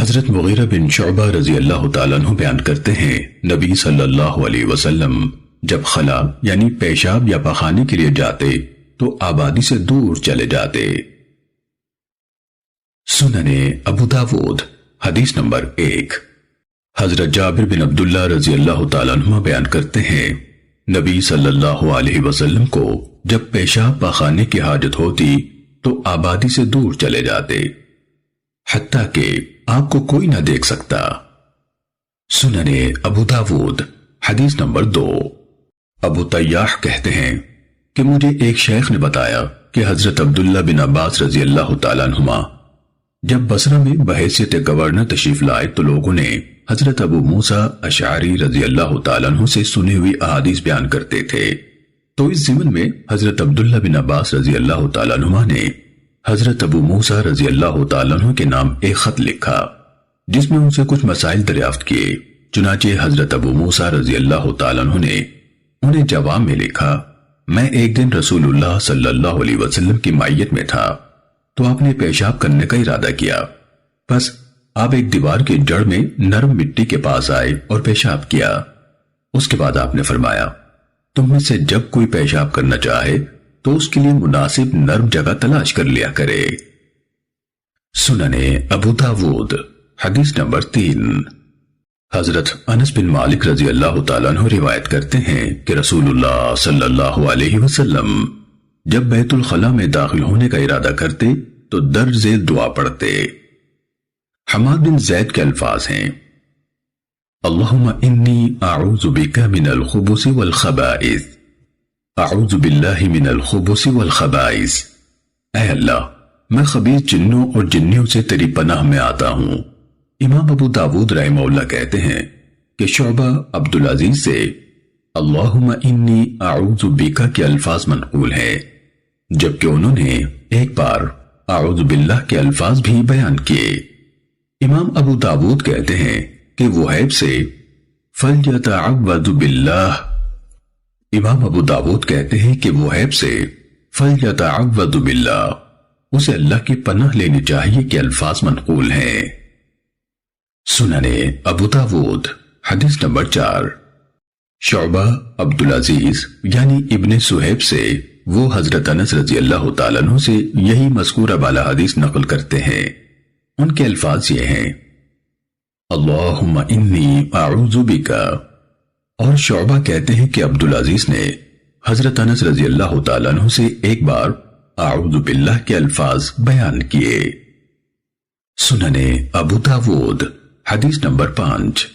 حضرت مغیرہ بن شعبہ رضی اللہ تعالیٰ عنہ بیان کرتے ہیں نبی صلی اللہ علیہ وسلم جب خلا یعنی پیشاب یا پخانے کے لیے جاتے تو آبادی سے دور چلے جاتے۔ سنن ابو داود حدیث نمبر 1۔ حضرت جابر بن عبداللہ رضی اللہ تعالیٰ عنہ بیان کرتے ہیں نبی صلی اللہ علیہ وسلم کو جب پیشاب پخانے کی حاجت ہوتی تو آبادی سے دور چلے جاتے حتیٰ کہ آپ کو کوئی نہ دیکھ سکتا۔ سنن ابو داود حدیث نمبر 2۔ ابو طیاح کہتے ہیں کہ مجھے ایک شیخ نے بتایا کہ حضرت عبداللہ بن عباس رضی اللہ تعالیٰ عنہما جب بصرہ میں بحیثیت گورنر تشریف لائے تو لوگوں نے حضرت ابو موسیٰ اشعری رضی اللہ تعالیٰ عنہ سے سنی ہوئی احادیث بیان کرتے تھے، تو اس ضمن میں حضرت عبداللہ بن عباس رضی اللہ تعالیٰ عنہ نے حضرت ابو موسیٰ رضی اللہ تعالیٰ عنہ کے نام ایک خط لکھا جس میں ان سے کچھ مسائل دریافت کیے۔ چنانچہ حضرت ابو موسیٰ رضی اللہ تعالیٰ عنہ نے انہیں جواب میں لکھا، میں ایک دن رسول اللہ صلی اللہ علیہ وسلم کی معیت میں تھا تو آپ نے پیشاب کرنے کا ارادہ کیا، بس آپ ایک دیوار کی جڑ میں نرم مٹی کے پاس آئے اور پیشاب کیا۔ اس کے بعد آپ نے فرمایا تم میں سے جب کوئی پیشاب کرنا چاہے تو اس کے لیے مناسب نرم جگہ تلاش کر لیا کرے۔ سنن ابو داود حدیث نمبر 3۔ حضرت انس بن مالک رضی اللہ تعالیٰ عنہ روایت کرتے ہیں کہ رسول اللہ صلی اللہ علیہ وسلم جب بیت الخلاء میں داخل ہونے کا ارادہ کرتے تو درج ذیل دعا پڑھتے۔ حماد بن زید کے الفاظ ہیں اللہم انی اعوذ بک من الخبث والخبائث، اعوذ باللہ من الخبث والخبائث، اے اللہ میں خبیث جنوں اور جنیوں سے تیری پناہ میں آتا ہوں۔ امام ابو داود رحمہ اللہ کہتے ہیں کہ شعبہ عبدالعزیز سے اللہم انی اعوذ بک کے الفاظ منقول ہیں، جبکہ انہوں نے ایک بار اعوذ باللہ کے الفاظ بھی بیان کیے۔ امام ابو داود کہتے ہیں کہ وہیب سے فَلْيَتَعَوَّذُ بِاللَّهِ، امام ابو داود کہتے ہیں کہ وہیب سے فَلْيَتَعَوَّذُ بِاللَّهِ، اسے اللہ کی پناہ لینی چاہیے کہ الفاظ منقول ہیں۔ سنن ابو داود حدیث نمبر 4۔ شعبہ عبدالعزیز یعنی ابن سہیب سے وہ حضرت انس رضی اللہ تعالیٰ عنہ سے یہی مذکورہ بالا حدیث نقل کرتے ہیں۔ ان کے الفاظ یہ ہیں اللہم انی اعوذ بک، اور شعبہ کہتے ہیں کہ عبدالعزیز نے حضرت انس رضی اللہ تعالیٰ عنہ سے ایک بار اعوذ باللہ کے الفاظ بیان کیے۔ سنن ابو داود حدیث نمبر 5۔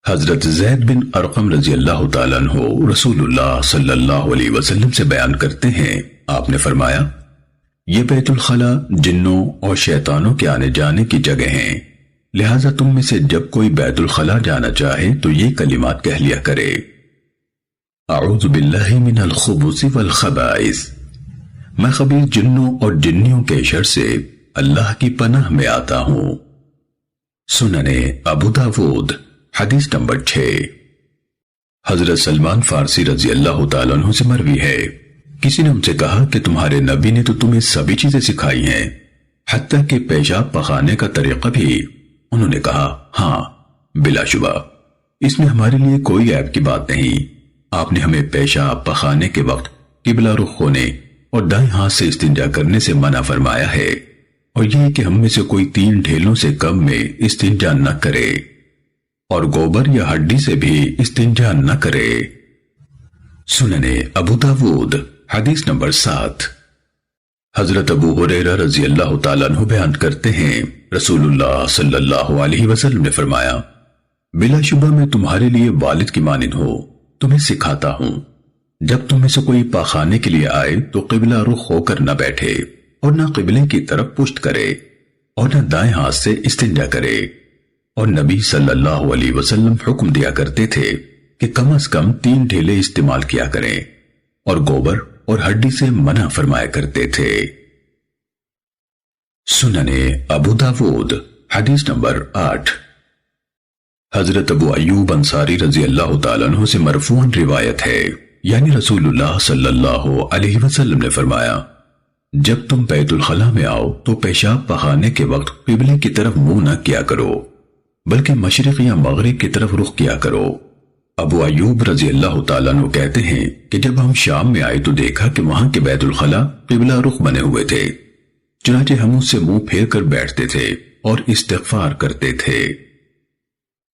حضرت زید بن ارقم رضی اللہ تعالیٰ عنہ رسول اللہ صلی اللہ علیہ وسلم سے بیان کرتے ہیں آپ نے فرمایا یہ بیت الخلاء جنوں اور شیطانوں کے آنے جانے کی جگہ ہیں، لہٰذا تم میں سے جب کوئی بیت الخلاء جانا چاہے تو یہ کلمات کہہ لیا کرے اعوذ باللہ من الخبث والخبائث، میں خبیث جنوں اور جنیوں کے شر سے اللہ کی پناہ میں آتا ہوں۔ سنن ابو داود حدیث نمبر 6۔ حضرت سلمان فارسی رضی اللہ تعالیٰ عنہ سے مروی ہے کسی نے ان سے کہا کہ تمہارے نبی نے تو تمہیں سبھی چیزیں سکھائی ہیں حتیٰ کہ پیشاب پخانے کا طریقہ بھی۔ انہوں نے کہا ہاں بلا شبہ اس میں ہمارے لیے کوئی عیب کی بات نہیں، آپ نے ہمیں پیشاب پخانے کے وقت قبلہ رخ ہونے اور دائیں ہاتھ سے استنجا کرنے سے منع فرمایا ہے، اور یہ کہ ہم میں سے کوئی 3 ڈھیلوں سے کم میں استنجا نہ کرے اور گوبر یا ہڈی سے بھی استنجا نہ کرے۔ سنن ابو داود حدیث نمبر 7۔ حضرت ابو ہریرہ رضی اللہ تعالیٰ عنہ بیان کرتے ہیں رسول اللہ صلی اللہ علیہ وسلم نے فرمایا بلا شبہ میں تمہارے لیے والد کی مانند ہو، تمہیں سکھاتا ہوں جب تم میں سے کوئی پاخانے کے لیے آئے تو قبلہ رخ ہو کر نہ بیٹھے اور نہ قبلے کی طرف پشت کرے اور نہ دائیں ہاتھ سے استنجا کرے، اور نبی صلی اللہ علیہ وسلم حکم دیا کرتے تھے کہ کم از کم 3 ڈھیلے استعمال کیا کریں، اور گوبر اور ہڈی سے منع فرمایا کرتے تھے۔ سنن ابو داود حدیث نمبر 8۔ حضرت ابو ایوب انصاری رضی اللہ تعالیٰ عنہ سے مرفوعاً روایت ہے یعنی رسول اللہ صلی اللہ علیہ وسلم نے فرمایا جب تم بیت الخلا میں آؤ تو پیشاب بہانے کے وقت قبلے کی طرف منہ نہ کیا کرو بلکہ مشرق یا مغرب کی طرف رخ کیا کرو۔ ابو ایوب رضی اللہ تعالیٰ عنہ کہتے ہیں کہ جب ہم شام میں آئے تو دیکھا کہ وہاں کے بیت الخلا قبلہ رخ بنے ہوئے تھے، چنانچہ ہم اس سے منہ پھیر کر بیٹھتے تھے اور استغفار کرتے تھے۔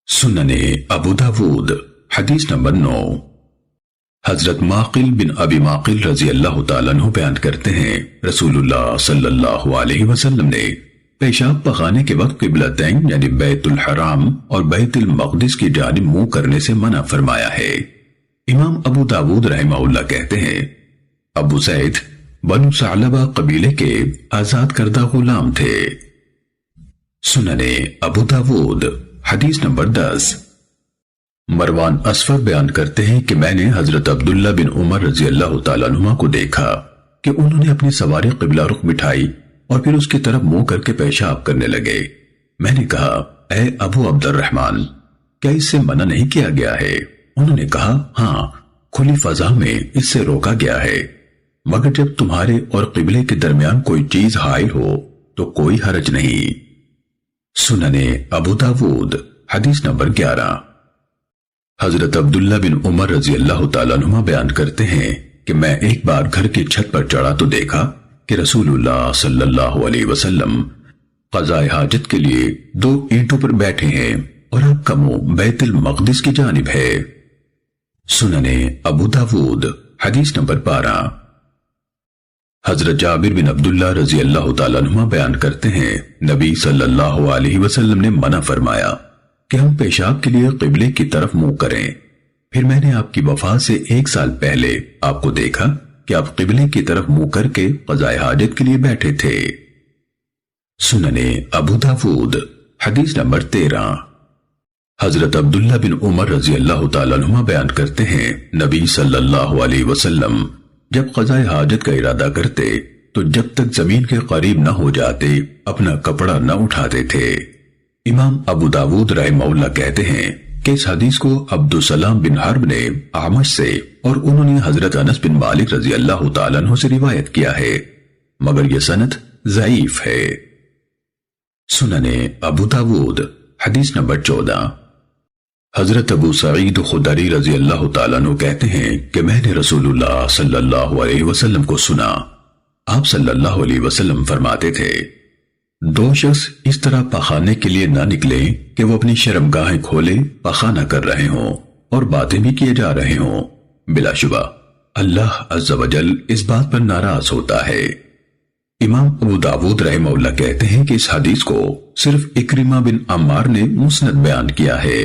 سنن ابو داود حدیث نمبر 9۔ حضرت معقل بن ابی معقل رضی اللہ تعالیٰ عنہ بیان کرتے ہیں رسول اللہ صلی اللہ علیہ وسلم نے پیشاب بہانے کے وقت قبلتین یعنی بیت الحرام اور بیت المقدس کی جانب منہ کرنے سے منع فرمایا ہے۔ امام ابو داود رحمہ اللہ کہتے ہیں ابو زید بنو ثعلبہ قبیلے کے آزاد کردہ غلام تھے۔ سنن ابو داود حدیث نمبر 10۔ مروان اسفر بیان کرتے ہیں کہ میں نے حضرت عبداللہ بن عمر رضی اللہ تعالیٰ عنہ کو دیکھا کہ انہوں نے اپنی سواری قبلہ رخ بٹھائی اور پھر اس کی طرف منہ کر کے پیشاب کرنے لگے۔ میں نے کہا اے ابو عبد الرحمن، کیا اس سے منع نہیں کیا گیا ہے؟ انہوں نے کہا ہاں، کھلی فضا میں اس سے روکا گیا ہے، مگر جب تمہارے اور قبلے کے درمیان کوئی چیز حائل ہو تو کوئی حرج نہیں۔ سنن ابو داود حدیث نمبر 11۔ حضرت عبداللہ بن عمر رضی اللہ تعالیٰ عنہ بیان کرتے ہیں کہ میں ایک بار گھر کی چھت پر چڑھا تو دیکھا کہ رسول اللہ صلی اللہ علیہ وسلم قضاء حاجت کے لیے 2 اینٹوں پر بیٹھے ہیں اور آپ کا منہ بیت المقدس کی جانب ہے۔ سنن ابو داود حدیث نمبر 12۔ حضرت جابر بن عبداللہ رضی اللہ تعالیٰ عنہ بیان کرتے ہیں نبی صلی اللہ علیہ وسلم نے منع فرمایا کہ ہم پیشاب کے لیے قبلے کی طرف منہ کریں۔ پھر میں نے آپ کی وفات سے 1 سال پہلے آپ کو دیکھا کہ آپ قبلے کی طرف منہ کر کے قضاء حاجت کے لیے بیٹھے تھے۔ سنن ابو داود حدیث نمبر 13۔ حضرت عبداللہ بن عمر رضی اللہ تعالیٰ عنہ بیان کرتے ہیں نبی صلی اللہ علیہ وسلم جب قضاء حاجت کا ارادہ کرتے تو جب تک زمین کے قریب نہ ہو جاتے اپنا کپڑا نہ اٹھاتے تھے۔ امام ابو داود رحمہ اللہ کہتے ہیں کہ اس حدیث کو عبد السلام بن حرب نے اعمش سے اور انہوں نے حضرت انس بن مالک رضی اللہ تعالیٰ عنہ سے روایت کیا ہے، مگر یہ سند ضعیف ہے۔ سنن ابو داود حدیث نمبر 14۔ حضرت ابو سعید خدری رضی اللہ تعالیٰ عنہ کہتے ہیں کہ میں نے رسول اللہ صلی اللہ علیہ وسلم کو سنا، آپ صلی اللہ علیہ وسلم فرماتے تھے 2 شخص اس طرح پخانے کے لیے نہ نکلے کہ وہ اپنی شرمگاہیں کھولے پخانہ کر رہے ہوں اور باتیں بھی کیے جا رہے ہوں، بلا شبہ اللہ عز و جل اس بات پر ناراض ہوتا ہے۔ امام ابو داود رحمہ اللہ کہتے ہیں کہ اس حدیث کو صرف اکرمہ بن عمار نے مسند بیان کیا ہے۔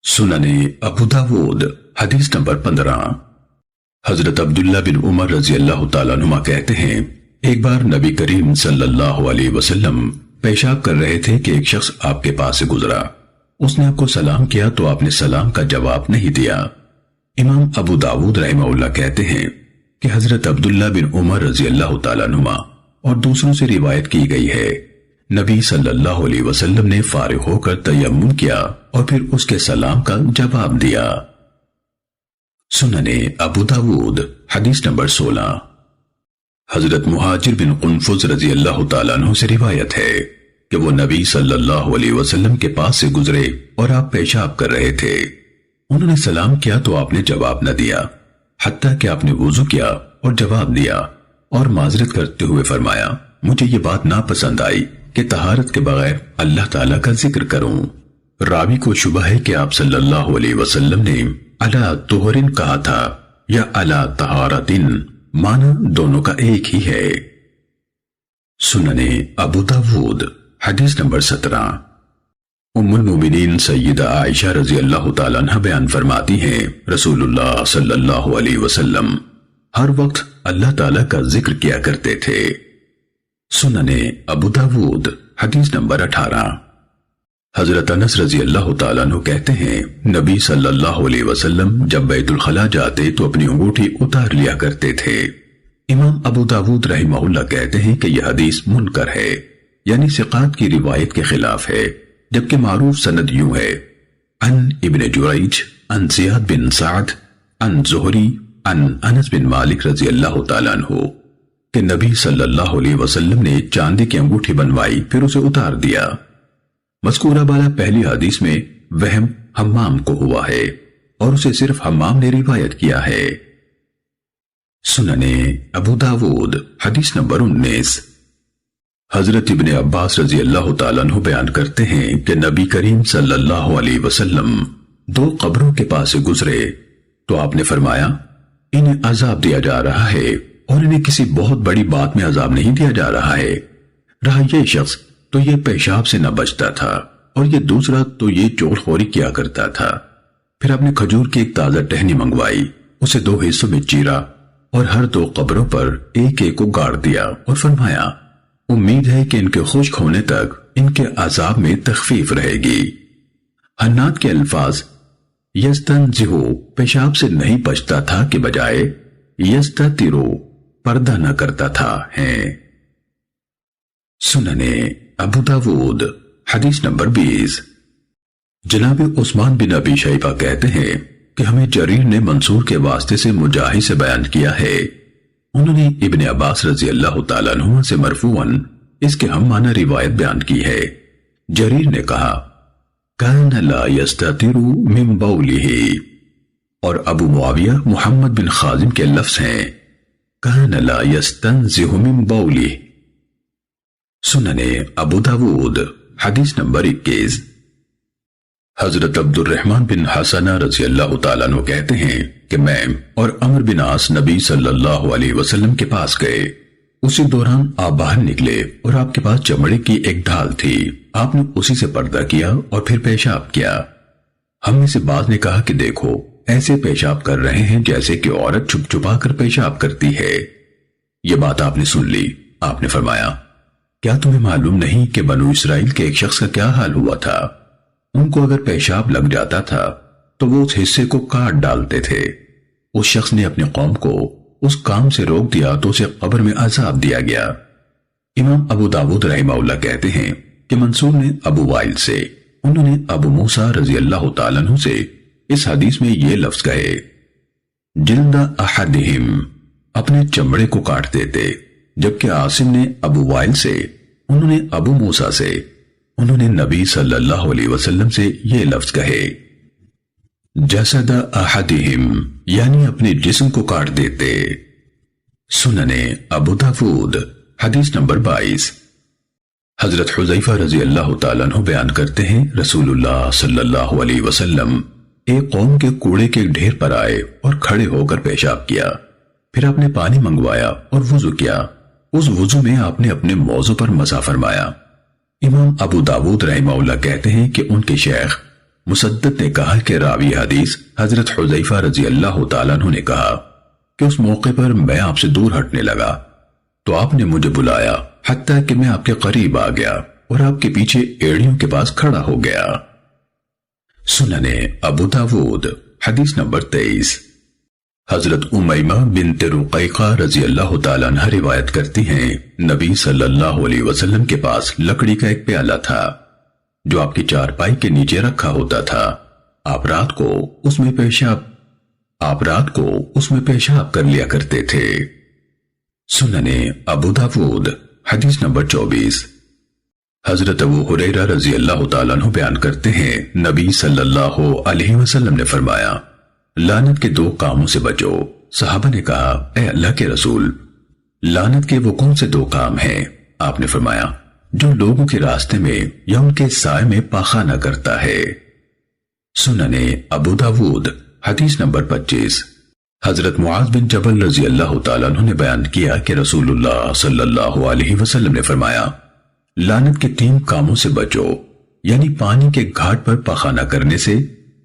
سنن ابو داود حدیث نمبر 15۔ حضرت عبداللہ بن عمر رضی اللہ تعالیٰ عنہ کہتے ہیں ایک بار نبی کریم صلی اللہ علیہ وسلم پیشاب کر رہے تھے کہ ایک شخص آپ کے پاس سے گزرا، اس نے آپ کو سلام کیا تو آپ نے سلام کا جواب نہیں دیا۔ امام ابو داود رحمہ اللہ کہتے ہیں کہ حضرت عبداللہ بن عمر رضی اللہ تعالیٰ عنہ اور دوسروں سے روایت کی گئی ہے نبی صلی اللہ علیہ وسلم نے فارغ ہو کر تیمم کیا اور پھر اس کے سلام کا جواب دیا۔ سنن ابو داود حدیث نمبر 16۔ حضرت مہاجر بن قنفذ رضی اللہ تعالیٰ عنہ سے روایت ہے کہ وہ نبی صلی اللہ علیہ وسلم کے پاس سے گزرے اور آپ پیشاب کر رہے تھے، انہوں نے سلام کیا تو آپ نے جواب نہ دیا، حتیٰ کہ آپ نے وضو کیا اور جواب دیا اور معذرت کرتے ہوئے فرمایا مجھے یہ بات ناپسند آئی کہ طہارت کے بغیر اللہ تعالیٰ کا ذکر کروں۔ راوی کو شبہ ہے کہ آپ صلی اللہ علیہ وسلم نے علی طہرن کہا تھا یا علی طہارتن، معنی دونوں کا ایک ہی ہے۔ سنن ابو داود حدیث نمبر 17۔ ام المومنین سیدہ عائشہ رضی اللہ تعالیٰ عنہ بیان فرماتی ہیں رسول اللہ صلی اللہ علیہ وسلم ہر وقت اللہ تعالیٰ کا ذکر کیا کرتے تھے۔ سنن ابو داود حدیث نمبر 18۔ حضرت انس رضی اللہ تعالیٰ عنہ کہتے ہیں نبی صلی اللہ علیہ وسلم جب بیت الخلا جاتے تو اپنی انگوٹھی اتار لیا کرتے تھے۔ امام ابو داود رحمہ اللہ کہتے ہیں کہ یہ حدیث منکر ہے، یعنی ثقات کی روایت کے خلاف ہے، جبکہ معروف سند یوں ہے ان ابن جریج ان زیاد بن سعد ان زہری ان انس بن مالک رضی اللہ تعالیٰ عنہ کہ نبی صلی اللہ علیہ وسلم نے چاندی کی انگوٹھی بنوائی پھر اسے اتار دیا۔ مذکورہ بالا پہلی حدیث میں وہم حمام کو ہوا ہے اور اسے صرف حمام نے روایت کیا ہے۔ سننے ابو داود حدیث نمبر 19۔ حضرت ابن عباس رضی اللہ تعالیٰ عنہ بیان کرتے ہیں کہ نبی کریم صلی اللہ علیہ وسلم 2 قبروں کے پاس سے گزرے تو آپ نے فرمایا انہیں عذاب دیا جا رہا ہے اور انہیں کسی بہت بڑی بات میں عذاب نہیں دیا جا رہا ہے۔ رہا یہ شخص تو یہ پیشاب سے نہ بچتا تھا اور یہ دوسرا تو یہ چغل خوری کیا کرتا تھا۔ پھر آپ نے کھجور کی ایک تازہ ٹہنی منگوائی، اسے 2 حصوں میں چیرا اور ہر 2 قبروں پر ایک ایک کو گاڑ دیا اور فرمایا امید ہے کہ ان کے خشک ہونے تک ان کے عذاب میں تخفیف رہے گی۔ حناد کے الفاظ یستنزہو پیشاب سے نہیں بچتا تھا کہ بجائے یستترو پردہ نہ کرتا تھا ہیں۔ سننے ابو داود حدیث نمبر 20۔ جناب عثمان بن ابی شیبہ کہتے ہیں کہ ہمیں جریر نے منصور کے واسطے سے مجاہد سے بیان کیا ہے، انہوں نے ابن عباس رضی اللہ تعالیٰ عنہ سے مرفوعاً اس کے ہم معنی روایت بیان کی ہے۔ جریر نے کہا کان لا یستتر من بولہ، اور ابو معاویہ محمد بن خازم کے لفظ ہیں کان لا یستنزہ من بولہ۔ سننے ابو داود حدیث نمبر 21۔ حضرت عبد الرحمن بن حسنہ رضی اللہ تعالیٰ عنہ کہتے ہیں کہ میں اور عمر بن عاص نبی صلی اللہ علیہ وسلم کے پاس گئے، اسی دوران آپ باہر نکلے اور آپ کے پاس چمڑے کی ایک ڈھال تھی، آپ نے اسی سے پردہ کیا اور پھر پیشاب کیا۔ ہم میں سے بعض نے کہا کہ دیکھو ایسے پیشاب کر رہے ہیں جیسے کہ عورت چھپ چھپا کر پیشاب کرتی ہے۔ یہ بات آپ نے سن لی، آپ نے فرمایا کیا تمہیں معلوم نہیں کہ بنو اسرائیل کے ایک شخص کا کیا حال ہوا تھا؟ ان کو اگر پیشاب لگ جاتا تھا تو وہ اس حصے کو کاٹ ڈالتے تھے۔ اس شخص نے اپنی قوم کو اس کام سے روک دیا تو اسے قبر میں عذاب دیا گیا۔ امام ابو داود رحمہ اللہ کہتے ہیں کہ منصور نے ابو وائل سے، انہوں نے ابو موسیٰ رضی اللہ تعالیٰ عنہ سے اس حدیث میں یہ لفظ کہے جلد احدہم، اپنے چمڑے کو کاٹ دیتے، جبکہ عاصم نے ابو وائل سے، انہوں نے ابو موسیٰ سے، انہوں نے نبی صلی اللہ علیہ وسلم سے یہ لفظ کہے جسد احدہم، یعنی اپنے جسم کو کاٹ دیتے۔ سننے ابو داود حدیث نمبر 22۔ حضرت حذیفہ رضی اللہ تعالیٰ عنہ بیان کرتے ہیں رسول اللہ صلی اللہ علیہ وسلم ایک قوم کے کوڑے کے ڈھیر پر آئے اور کھڑے ہو کر پیشاب کیا، پھر آپ نے پانی منگوایا اور وضو کیا، اس وضو میں آپ نے اپنے موضوع پر مسح فرمایا۔ امام ابو داود رحمہ اللہ کہتے ہیں کہ ان کے شیخ مسدد نے کہا کہ راوی حدیث حضرت حذیفہ رضی اللہ تعالیٰ عنہ نے کہا کہ اس موقع پر میں آپ سے دور ہٹنے لگا تو آپ نے مجھے بلایا حتیٰ کہ میں آپ کے قریب آ گیا اور آپ کے پیچھے ایڑیوں کے پاس کھڑا ہو گیا۔ سننے ابو داود حدیث نمبر 23۔ حضرت امیمہ بنت رقیقہ رضی اللہ تعالیٰ عنہ روایت کرتی ہیں نبی صلی اللہ علیہ وسلم کے پاس لکڑی کا ایک پیالہ تھا جو آپ کی چارپائی کے نیچے رکھا ہوتا تھا۔ آپ رات کو اس میں پیشاب کر لیا کرتے تھے۔ سننے ابو داود حدیث نمبر 24۔ حضرت ابو ہریرہ رضی اللہ تعالیٰ عنہ بیان کرتے ہیں نبی صلی اللہ علیہ وسلم نے فرمایا لعنت کے 2 کاموں سے بچو۔ صحابہ نے کہا اے اللہ کے رسول، لعنت کے وہ کون سے 2 کام ہیں؟ آپ نے فرمایا جو لوگوں کے راستے میں یا ان کے سائے میں پاخانہ کرتا ہے۔ سننے ابو داود حدیث نمبر 25۔ حضرت معاذ بن جبل رضی اللہ تعالیٰ عنہ نے بیان کیا کہ رسول اللہ صلی اللہ علیہ وسلم نے فرمایا لعنت کے 3 کاموں سے بچو، یعنی پانی کے گھاٹ پر پاخانہ کرنے سے،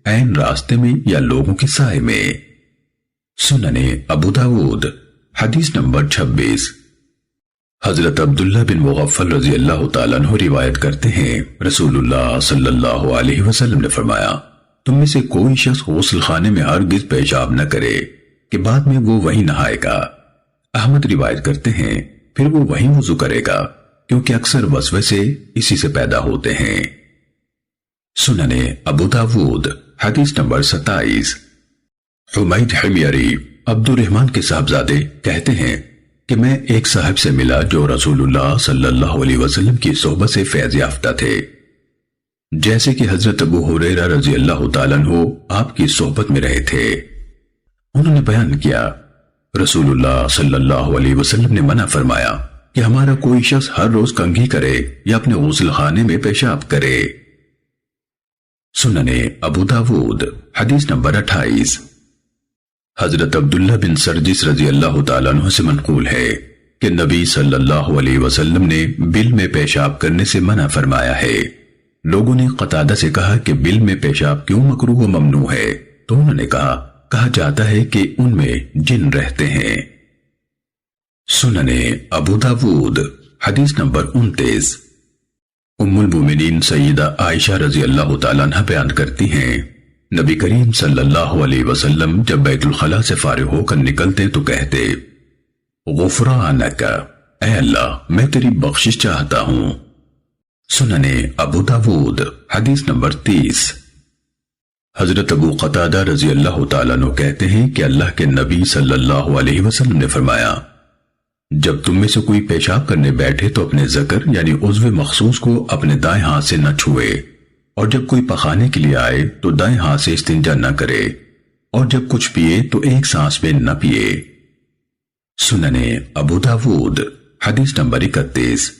عین راستے میں یا لوگوں کے سائے میں۔ سننے ابو داود حدیث نمبر 26۔ حضرت عبداللہ بن مغفل رضی اللہ تعالیٰ عنہ روایت کرتے ہیں رسول اللہ صلی اللہ علیہ وسلم نے فرمایا تم میں سے کوئی شخص غسل خانے میں ہرگز پیشاب نہ کرے کہ بعد میں وہ وہیں نہائے گا۔ احمد روایت کرتے ہیں پھر وہ وہیں وضو کرے گا کیونکہ اکثر وسوسے اسی سے پیدا ہوتے ہیں۔ سننے ابو داود حدیث نمبر 27۔ حمید حمیری عبد الرحمن کے صاحبزادے کہتے ہیں کہ میں ایک صاحب سے ملا جو رسول اللہ صلی اللہ علیہ وسلم کی صحبت سے فیض یافتہ تھے، جیسے کہ حضرت ابو ہریرہ رضی اللہ تعالیٰ عنہ آپ کی صحبت میں رہے تھے۔ انہوں نے بیان کیا، رسول اللہ صلی اللہ علیہ وسلم نے منع فرمایا کہ ہمارا کوئی شخص ہر روز کنگھی کرے یا اپنے غسل خانے میں پیشاب کرے۔ سننے ابو داود حدیث نمبر 28۔ حضرت عبداللہ بن سرجس رضی اللہ تعالیٰ عنہ سے منقول ہے کہ نبی صلی اللہ علیہ وسلم نے بل میں پیشاب کرنے سے منع فرمایا ہے۔ لوگوں نے قتادہ سے کہا کہ بل میں پیشاب کیوں مکروہ و ممنوع ہے؟ تو انہوں نے کہا جاتا ہے کہ ان میں جن رہتے ہیں۔ سننے ابو داود حدیث نمبر 29۔ ام المومنین سیدہ عائشہ رضی اللہ تعالیٰ عنہ بیان کرتی ہیں، نبی کریم صلی اللہ علیہ وسلم جب بیت الخلاء سے فارغ ہو کر نکلتے تو کہتے، غفرانک، اے اللہ میں تیری بخشش چاہتا ہوں۔ سننے ابو داود حدیث نمبر 30۔ حضرت ابو قتادہ رضی اللہ تعالیٰ عنہ کہتے ہیں کہ اللہ کے نبی صلی اللہ علیہ وسلم نے فرمایا، جب تم میں سے کوئی پیشاب کرنے بیٹھے تو اپنے ذکر یعنی عضو مخصوص کو اپنے دائیں ہاتھ سے نہ چھوئے، اور جب کوئی پخانے کے لیے آئے تو دائیں ہاتھ سے استنجا نہ کرے، اور جب کچھ پیے تو ایک سانس میں نہ پیے۔ سننے ابو داود حدیث نمبر 31۔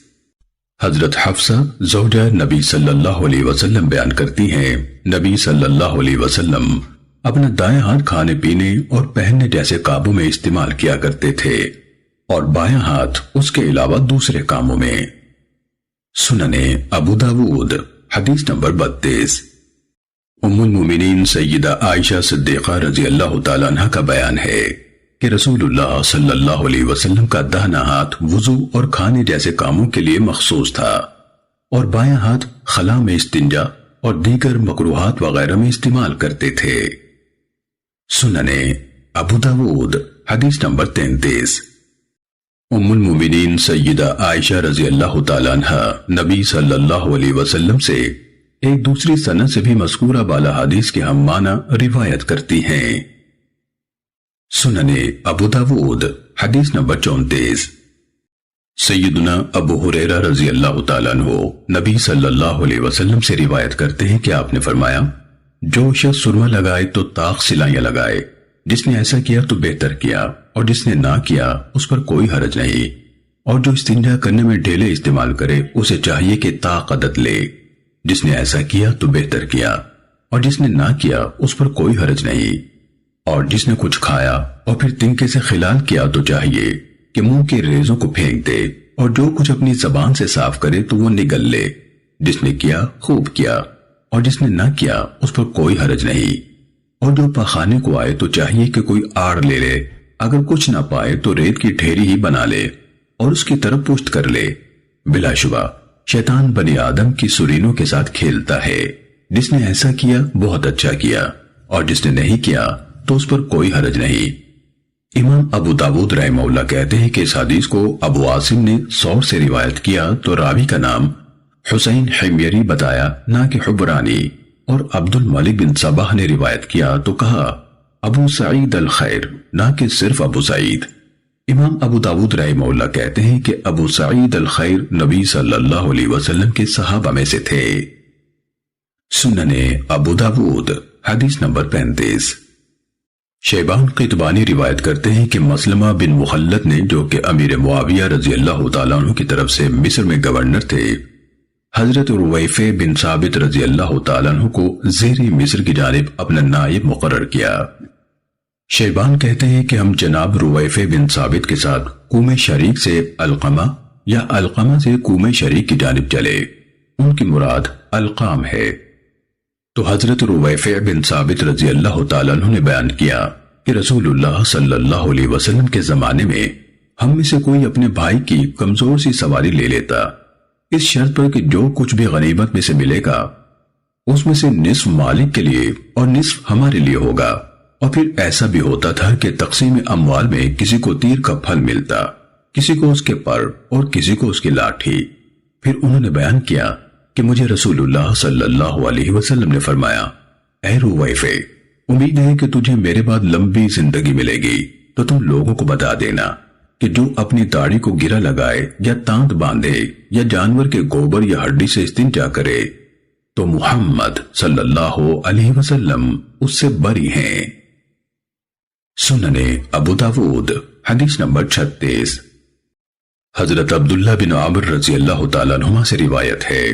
حضرت حفصہ زوجہ نبی صلی اللہ علیہ وسلم بیان کرتی ہیں، نبی صلی اللہ علیہ وسلم اپنا دائیں ہاتھ کھانے پینے اور پہننے جیسے کاموں میں استعمال کیا کرتے تھے، اور بائیں ہاتھ اس کے علاوہ دوسرے کاموں میں۔ سننے ابو داود حدیث نمبر 32۔ ام المومنین سیدہ عائشہ صدیقہ رضی اللہ تعالیٰ عنہ کا بیان ہے کہ رسول اللہ صلی اللہ علیہ وسلم کا داہنا ہاتھ وضو اور کھانے جیسے کاموں کے لیے مخصوص تھا، اور بائیں ہاتھ خلا میں استنجا اور دیگر مکروہات وغیرہ میں استعمال کرتے تھے۔ سننے ابو داود حدیث نمبر 33۔ ام المومنین سیدہ عائشہ رضی اللہ تعالیٰ عنہ نبی صلی اللہ علیہ وسلم سے ایک دوسری سند سے بھی مذکورہ بالا حدیث کے ہم معنی روایت کرتی ہیں۔ سننے ابو داود حدیث نمبر 34۔ سیدنا ابو ہریرہ رضی اللہ تعالیٰ عنہ نبی صلی اللہ علیہ وسلم سے روایت کرتے ہیں کہ آپ نے فرمایا، جو شخص سرما لگائے تو طاق سلائیاں لگائے، جس نے ایسا کیا تو بہتر کیا، اور جس نے نہ کیا اس پر کوئی حرج نہیں، اور جو استنجا کرنے میں ڈھیلے استعمال کرے اسے چاہیے کہ طاق عدد لے، جس نے ایسا کیا تو بہتر کیا، اور جس نے نہ کیا اس پر کوئی حرج نہیں، اور جس نے کچھ کھایا اور پھر تنکے سے خلال کیا تو چاہیے کہ منہ کے ریزوں کو پھینک دے، اور جو کچھ اپنی زبان سے صاف کرے تو وہ نگل لے، جس نے کیا خوب کیا، اور جس نے نہ کیا اس پر کوئی حرج نہیں، اور جو پخانے کو آئے تو چاہیے کہ کوئی آڑ لے لے، اگر کچھ نہ پائے تو ریت کی ڈھیری ہی بنا لے اور اس کی طرف پشت کر لے۔ بلا شبہ شیطان بنی آدم کی سرینوں کے ساتھ کھیلتا ہے، جس نے ایسا کیا بہت اچھا کیا، اور جس نے نہیں کیا تو اس پر کوئی حرج نہیں۔ امام ابو داود رحمہ اللہ کہتے ہیں کہ اس حدیث کو ابو عاصم نے ثور سے روایت کیا تو راوی کا نام حسین حمیری بتایا نہ کہ حبرانی، اور عبد الملک بن صباح نے روایت کیا تو کہا ابو سعید الخیر نہ کہ صرف ابو سعید۔ امام ابو داود رحمہ اللہ کہتے ہیں کہ ابو سعید الخیر نبی صلی اللہ علیہ وسلم کے صحابہ میں سے تھے۔ سننے ابو داود حدیث نمبر 35۔ شیبان قطبانی روایت کرتے ہیں کہ مسلمہ بن مخلد نے، جو کہ امیر معاویہ رضی اللہ تعالیٰ عنہ کی طرف سے مصر میں گورنر تھے، حضرت رویفہ بن ثابت رضی اللہ تعالیٰ عنہ کو زیر مصر کی جانب اپنا نائب مقرر کیا۔ شیبان کہتے ہیں کہ ہم جناب رویفہ بن ثابت کے ساتھ قوم شریک سے القمہ یا القمہ سے قوم شریک کی جانب چلے، ان کی مراد القام ہے۔ تو حضرت رویفہ بن ثابت رضی اللہ تعالیٰ عنہ نے بیان کیا کہ رسول اللہ صلی اللہ علیہ وسلم کے زمانے میں ہم میں سے کوئی اپنے بھائی کی کمزور سی سواری لے لیتا، اس شرط پر کہ جو کچھ بھی غنیمت میں سے ملے گا اس میں سے نصف مالک کے لیے اور نصف ہمارے لیے ہوگا، اور پھر ایسا بھی ہوتا تھا کہ تقسیم اموال میں کسی کو تیر کا پھل ملتا، کسی کو اس کے پر اور کسی کو اس کی لاٹھی۔ پھر انہوں نے بیان کیا کہ مجھے رسول اللہ صلی اللہ علیہ وسلم نے فرمایا، اے رویفہ، امید ہے کہ تجھے میرے بعد لمبی زندگی ملے گی تو تم لوگوں کو بتا دینا کہ جو اپنی داڑھی کو گرا لگائے یا تانت باندھے یا جانور کے گوبر یا ہڈی سے استنجا کرے تو محمد صلی اللہ علیہ وسلم اس سے بری ہیں۔ سنن ابو داود حدیث نمبر 36۔ حضرت عبداللہ بن عمر رضی اللہ تعالیٰ عنہما سے روایت ہے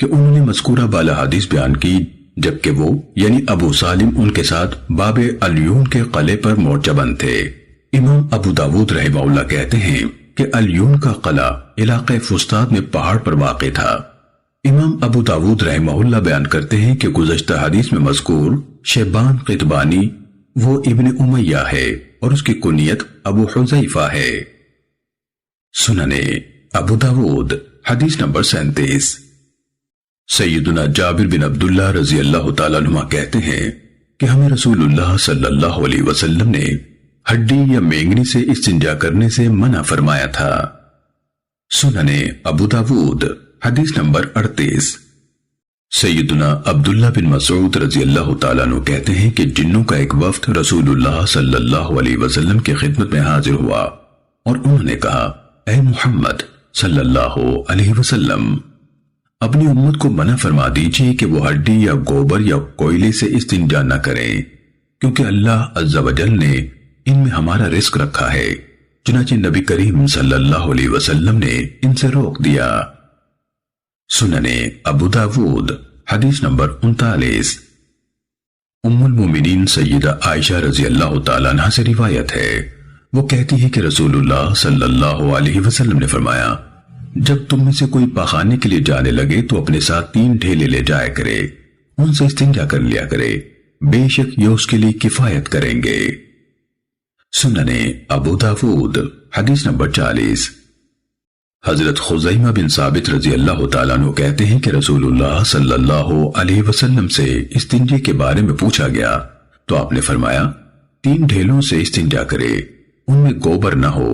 کہ انہوں نے مذکورہ بالا حدیث بیان کی جبکہ وہ یعنی ابو سالم ان کے ساتھ باب الیون کے قلعے پر مورچہ بند تھے۔ امام ابو داود رحمہ اللہ کہتے ہیں کہ الیون کا قلعہ علاقہ فسطاط میں پہاڑ پر واقع تھا۔ امام ابو داود رحمہ اللہ بیان کرتے ہیں کہ گزشتہ حدیث میں مذکور شیبان قطبانی وہ ابن امیہ ہے اور اس کی کنیت ابو حذیفہ ہے۔ سنن ابو داود حدیث نمبر 37۔ سیدنا جابر بن عبداللہ رضی اللہ تعالیٰ عنہ کہتے ہیں کہ ہمیں رسول اللہ صلی اللہ علیہ وسلم نے ہڈی یا مینگنی سے استنجا کرنے سے منع فرمایا تھا۔ سنن ابو داود حدیث نمبر 38۔ سیدنا عبداللہ بن مسعود رضی اللہ تعالیٰ عنہ کہتے ہیں کہ جنوں کا ایک وفد رسول اللہ صلی اللہ علیہ وسلم کی خدمت میں حاضر ہوا اور انہوں نے کہا اے محمد صلی اللہ علیہ وسلم اپنی امت کو منع فرما دیجئے کہ وہ ہڈی یا گوبر یا کوئلے سے استنجا نہ کریں کیونکہ اللہ عز و جل نے ان میں ہمارا رزق رکھا ہے۔ چنانچہ نبی کریم صلی اللہ علیہ وسلم نے ان سے روک دیا۔ سنن ابو داود حدیث نمبر 39۔ ام المومنین سیدہ عائشہ رضی اللہ تعالیٰ عنہ سے روایت ہے، وہ کہتی ہے کہ رسول اللہ صلی اللہ علیہ وسلم نے فرمایا جب تم میں سے کوئی پخانے کے لیے جانے لگے تو اپنے ساتھ 3 ڈھیلے لے جایا کرے، ان سے استنجا کر لیا کرے، بے شک یہ اس کے لیے کفایت کریں گے۔ سنن ابو داود حدیث نمبر 40۔ حضرت خزیمہ بن ثابت رضی اللہ تعالیٰ عنہ کہتے ہیں کہ رسول اللہ صلی اللہ علیہ وسلم سے استنجے کے بارے میں پوچھا گیا تو آپ نے فرمایا 3 ڈھیلوں سے استنجا کرے، ان میں گوبر نہ ہو۔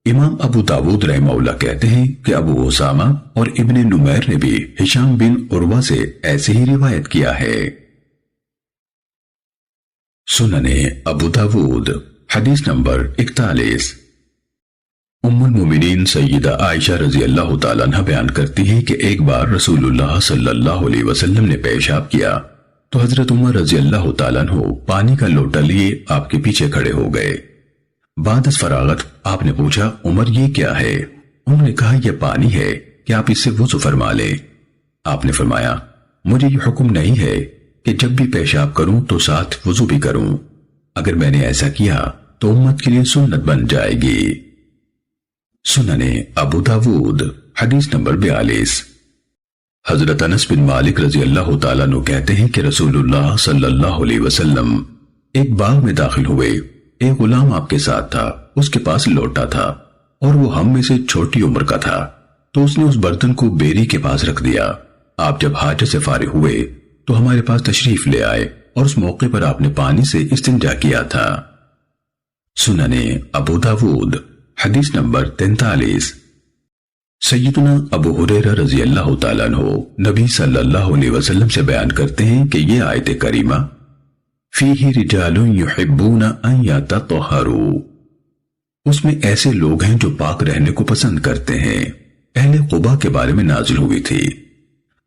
امام ابو داود رحمہ اللہ کہتے ہیں کہ ابو اسامہ اور ابن نمیر نے بھی ہشام بن عروہ سے ایسے ہی روایت کیا ہے۔ سنن ابو داود حدیث نمبر 41۔ ام المومنین سیدہ عائشہ رضی اللہ تعالیٰ عنہ بیان کرتی ہے کہ ایک بار رسول اللہ صلی اللہ علیہ وسلم نے پیشاب کیا تو حضرت عمر رضی اللہ تعالیٰ عنہ پانی کا لوٹا لیے آپ کے پیچھے کھڑے ہو گئے۔ بعد از فراغت آپ نے پوچھا عمر یہ کیا ہے؟ انہوں نے کہا یہ پانی ہے کہ آپ اس سے وضو فرما لیں۔ آپ نے فرمایا مجھے یہ حکم نہیں ہے کہ جب بھی پیشاب کروں تو ساتھ وضو بھی کروں، اگر میں نے ایسا کیا تو امت کے لیے سنت بن جائے گی۔ سنن ابو داود حدیث نمبر 42۔ حضرت انس بن مالک رضی اللہ تعالیٰ عنہ کہتے ہیں کہ رسول اللہ صلی اللہ علیہ وسلم ایک باغ میں داخل ہوئے، ایک غلام آپ کے ساتھ تھا، اس کے پاس لوٹا تھا اور وہ ہم میں سے چھوٹی عمر کا تھا، تو اس نے اس برتن کو بیری کے پاس رکھ دیا۔ آپ جب حاجت سے فارغ ہوئے تو ہمارے پاس تشریف لے آئے اور اس موقع پر آپ نے پانی سے استنجا کیا تھا۔ سنن ابو داود حدیث نمبر 43۔ سیدنا ابو ہریرہ رضی اللہ تعالیٰ عنہ نبی صلی اللہ علیہ وسلم سے بیان کرتے ہیں کہ یہ آیت کریمہ فیہ رجال یحبون ان یتطہروا، اس میں ایسے لوگ ہیں جو پاک رہنے کو پسند کرتے ہیں، اہل قباء کے بارے میں نازل ہوئی تھی۔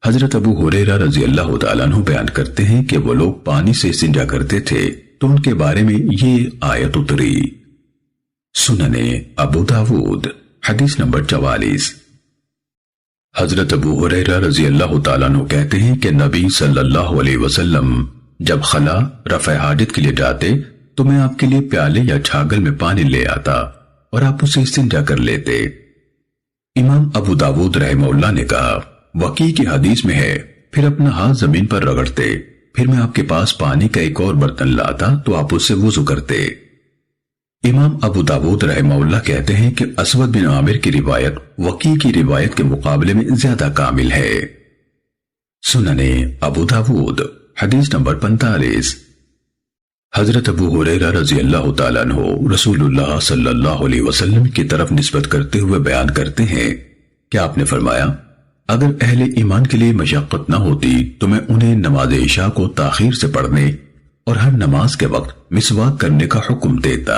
حضرت ابو ہریرہ رضی اللہ تعالیٰ عنہ بیان کرتے ہیں کہ وہ لوگ پانی سے استنجا کرتے تھے تو ان کے بارے میں یہ آیت اتری۔ سنن ابو داود حدیث نمبر 44۔ حضرت ابو ہریرہ رضی اللہ تعالیٰ عنہ کہتے ہیں کہ نبی صلی اللہ علیہ وسلم جب خلا رفع حاجت کے لیے جاتے تو میں آپ کے لیے پیالے یا چھاگل میں پانی لے آتا اور آپ اسے استنجا کر لیتے۔ امام ابو داود رحمہ اللہ نے کہا وقی کی حدیث میں ہے پھر اپنا ہاتھ زمین پر رگڑتے، پھر میں آپ کے پاس پانی کا ایک اور برتن لاتا تو آپ اس سے وضو کرتے۔ امام ابو داود رحمہ اللہ کہتے ہیں کہ اسود بن عامر کی روایت وقی کی روایت کے مقابلے میں زیادہ کامل ہے۔ سنن ابو داود حدیث نمبر 45۔ حضرت ابو ہریرہ رضی اللہ تعالیٰ عنہ رسول اللہ صلی اللہ علیہ وسلم کی طرف نسبت کرتے ہوئے بیان کرتے ہیں کہ آپ نے فرمایا اگر اہل ایمان کے لیے مشقت نہ ہوتی تو میں انہیں نماز عشاء کو تاخیر سے پڑھنے اور ہر نماز کے وقت مسواک کرنے کا حکم دیتا۔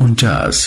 49।